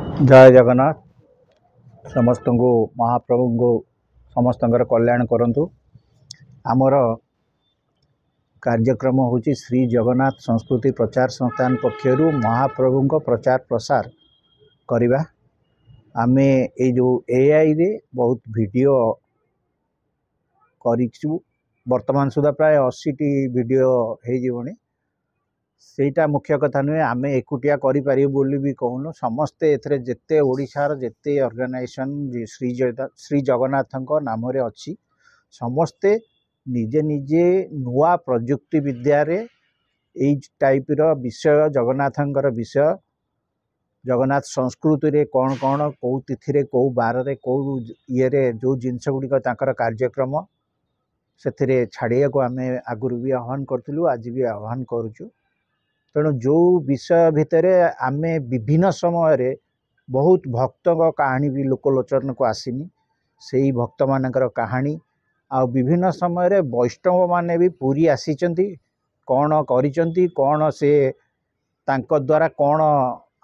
जय जगन्नाथ समस्त को महाप्रभु को समस्त कल्याण करंतु। आमर कार्यक्रम हूँ श्री जगन्नाथ संस्कृति प्रचार संस्थान पक्षर महाप्रभु को प्रचार प्रसार करवा। आमे ये जो एआई रे बहुत वीडियो करिछु वर्तमान सुधा प्राय 80 टी वीडियो हो जीवनी। सेटा मुख्य कथा नुहे आमे एकुटिया करि पारि बोली भी कहूनु। समस्ते एथरे जेते ओडिशार जेते ऑर्गेनाइजेशन श्री जगन्नाथ नाम रे अछि समस्ते निजे निजे नुआ प्रजुक्ति विद्या रे एई टाइप रो विषय जगन्नाथंकर विषय जगन्नाथ संस्कृति रे कौन कौन कौ तिथि रे कौ बार रे कौ ये रे जो जिनस गुड़िक तांकर कार्यक्रम से छाड़िया को आमे आगुरु भी आह्वान करथिलु आज भी आह्वान करूछु। तेणु जो विषय भितर आमे विभिन्न समय रे बहुत भक्त कहानी भी लोकलोचन को आसीनी से भक्त मानकर कहानी आ विभिन्न समय रे वैष्णव माने भी पूरी आसीचंती कौन करिचंती कौन से तांको द्वारा कौन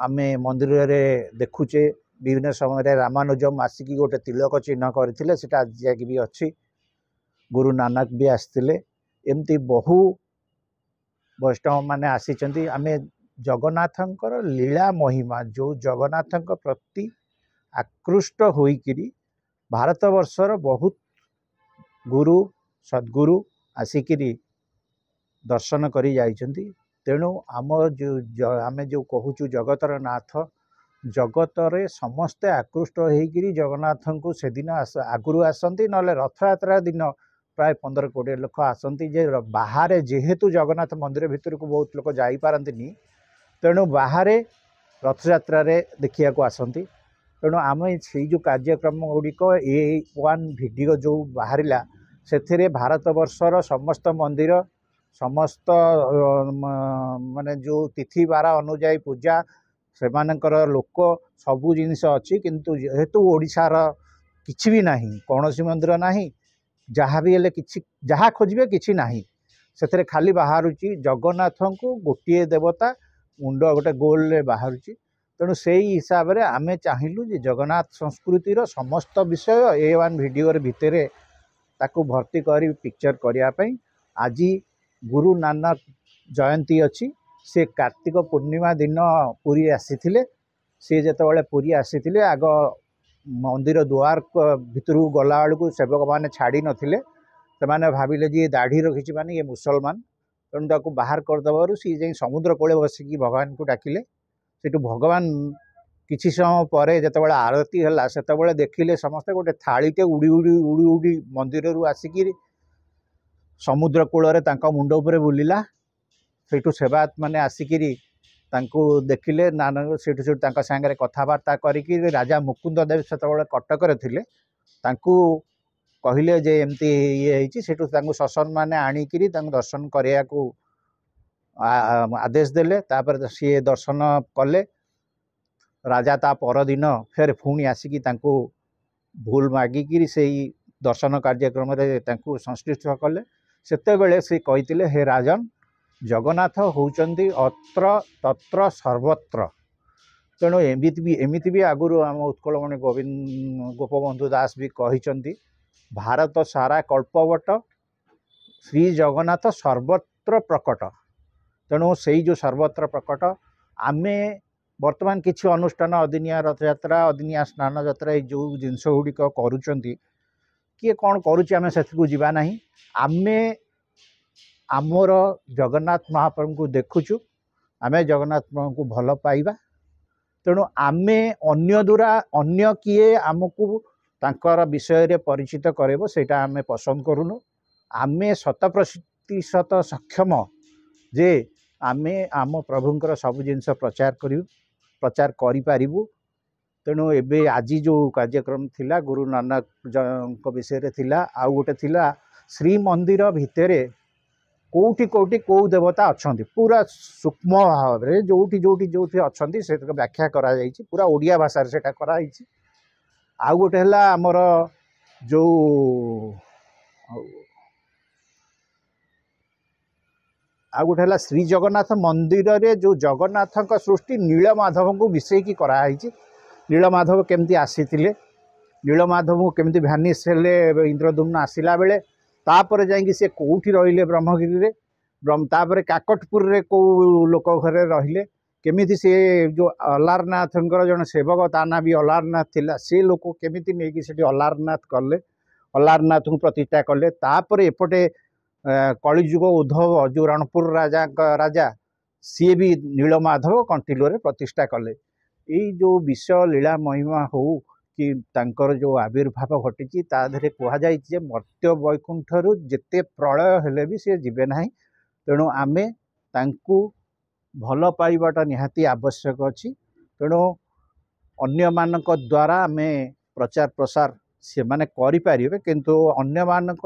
आमे मंदिर रे देखुचे। विभिन्न समय रे रामानुजम आसिकी गोटे तिलक चिन्ह करथिले सेटा आज भी अछि। गुरु नानक भी आसथिले एमती बहु वैष्णव माने आसीचंती। आमे जगन्नाथंकर लीला महिमा जो जगन्नाथंक प्रति आकृष्ट होइकिरी भारत वर्षर बहुत गुरु सद्गुरु आसिकिरी दर्शन करी जाइचंती। तेणु आम जो आमे जो कहूचु जगतर नाथ जगतरे समस्ते आकृष्ट होइकिरी जगन्नाथ को से दिन आगुरु आसंती नले रथयात्रा दिन प्राय 15-20 लोक आसंती। जे बाहर जेहेतु जगन्नाथ मंदिर भितर को बहुत लोक जाई पारंतिनी तेणु बाहर रथयात्रा देखिया को आसंती। तेणु आम से जो कार्यक्रम गुड़िक A1 वीडियो जो बाहरिला से भारत वर्षर समस्त मंदिर समस्त माने जो तिथि बार अनुजाई पूजा से लोक सबू जिनिस अच्छी किंतु जेहेतु ओडिशार किछि भी नाही कौनसी मंदिर नाही जहाँ भी हेले किछि जहाँ खोजिबे किछि नाही से खाली बाहरुची जगन्नाथ को गोटे देवता मुंड गोटे गोल रे बाहरुची। तेणु से हिसाब रे आमे चाहिलु जे जगन्नाथ संस्कृतिर समस्त विषय A1 वीडियो भितर ताकू भर्ती करी पिक्चर करिया पई। आज गुरु नानक जयंती अच्छी से कार्तिक पूर्णिमा दिन पुरी आसीथिले। से जेतेबेले पुरी आसीथिले आग मंदिर द्वार भितर गला बेलू सेवक मैंने छाड़ी नथिले से मैंने भाविले जी दाढ़ी रखी माने ये मुसलमान तेणु ताकू बाहर करदेवर सी जाई समुद्र कूले बसिकी भगवान को डाकिले। सेठू भगवान किछि समय पर जेतेबेले आरती हला सेतेबेले देखिले समस्ते गोटे थालीटे उड़ी उड़ी उड़ी उड़ी मंदिर रु आसिकी समुद्र कूल मुंड उपरे बुलिला। सेठू सेवायत माने आसिकी तांको देखिले नानक सेठू सेठू तांका सांगे कथबार्ता करिकी राजा मुकुंद देव सेतेबेले कटक रे थिले तांको कहिले जे एमती ये ହେଇଛି। सेठू तांको ससन माने आनिकी तांको दर्शन करिया को आदेश देले। तापर सी दर्शन कले राजा ता पर दिन फेर पुणी आसिकी तांको भूल मागिकी से दर्शन कार्यक्रम रे तांको संश्लिष्ट कले। सेतेबेले से कहितिले हे राजन जगन्नाथ होउचंदी अत्र तत्र सर्वत्र। तेणु एमिति भी आगुरु आम उत्कलमणि गोविंद गोपबंधु दास भी कहिचंती भारत सारा कल्पवट श्री जगन्नाथ सर्वत्र प्रकट। तेणु से जो सर्वत्र प्रकट आमे वर्तमान किछि अनुष्ठान अदिनिया रथयात्रा अदिनिया स्नान यात्रा जो जिनस गुड़िक करुचंती किए कौन करुचे आमे सेठू जीवा नहीं। आमे आमर जगन्नाथ महाप्रभु को देखुचु आमे जगन्नाथ प्रभु को भल पाइबा। तेणु आमे अन्य दूरा अन्य किए आमको तांकर विषय रे परिचित करेबो सेटा आमे पसंद करूनु। आमे 100% सक्षम जे आमे आम प्रभुंकर सब जिनस प्रचार करि पारिबु। तेणु एबे आज जो कार्यक्रम थिला गुरु नानक को विषय रे थिला आ गोटे थिला श्री मंदिर भितरे कोठी कोठी कौ देवता अच्छी पूरा सूक्ष्म भाव में जोटी जोटी जोटी अच्छा से व्याख्या करा जाइछि पूरा ओडिया भाषा से कराई। आउ गोटे है आमर जो आउ गोटे है श्री जगन्नाथ मंदिर रे जो जगन्नाथ सृष्टि नीलमाधव को मिसेकी कराई। नीलमाधव केमती आसीथिले नीलमाधव केमती भ्यानिश हेले इंद्रदुम्न आसिला बेले तापर जाइए से कौटी रहिले ब्रह्मगिरी रे तापर काकटपुर रे को लोक घरे रहिले केमिति से जो अलारनाथ जन सेवक ता ना भी अलारनाथ थिला से लोक केमिति नेकी सेठी अलारनाथ कले अलारनाथ को प्रतिष्ठा कले तापर एपटे कलिजुग उद्धव जो रणपुर राजा सी भी नीलमाधव कंटिलो रे प्रतिष्ठा कले यही जो विषय लीला महिमा हो कि तांकर जो आविर्भाव घटी ताधरे कहुई मर्त्य वैकुंठरू जेते प्रलय हेले भी सी जीवे ना तेणु आमे तांकु भल पाइबाटा निहाती आवश्यक अच्छी तेणु अन्य मानक द्वारा आमे प्रचार प्रसार से माने करि परिबे किंतु अन्य मानक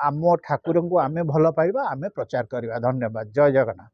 आम ठाकुर को आमे भल पाइबा आमे प्रचार करिबा। धन्यवाद। जय जगन्नाथ।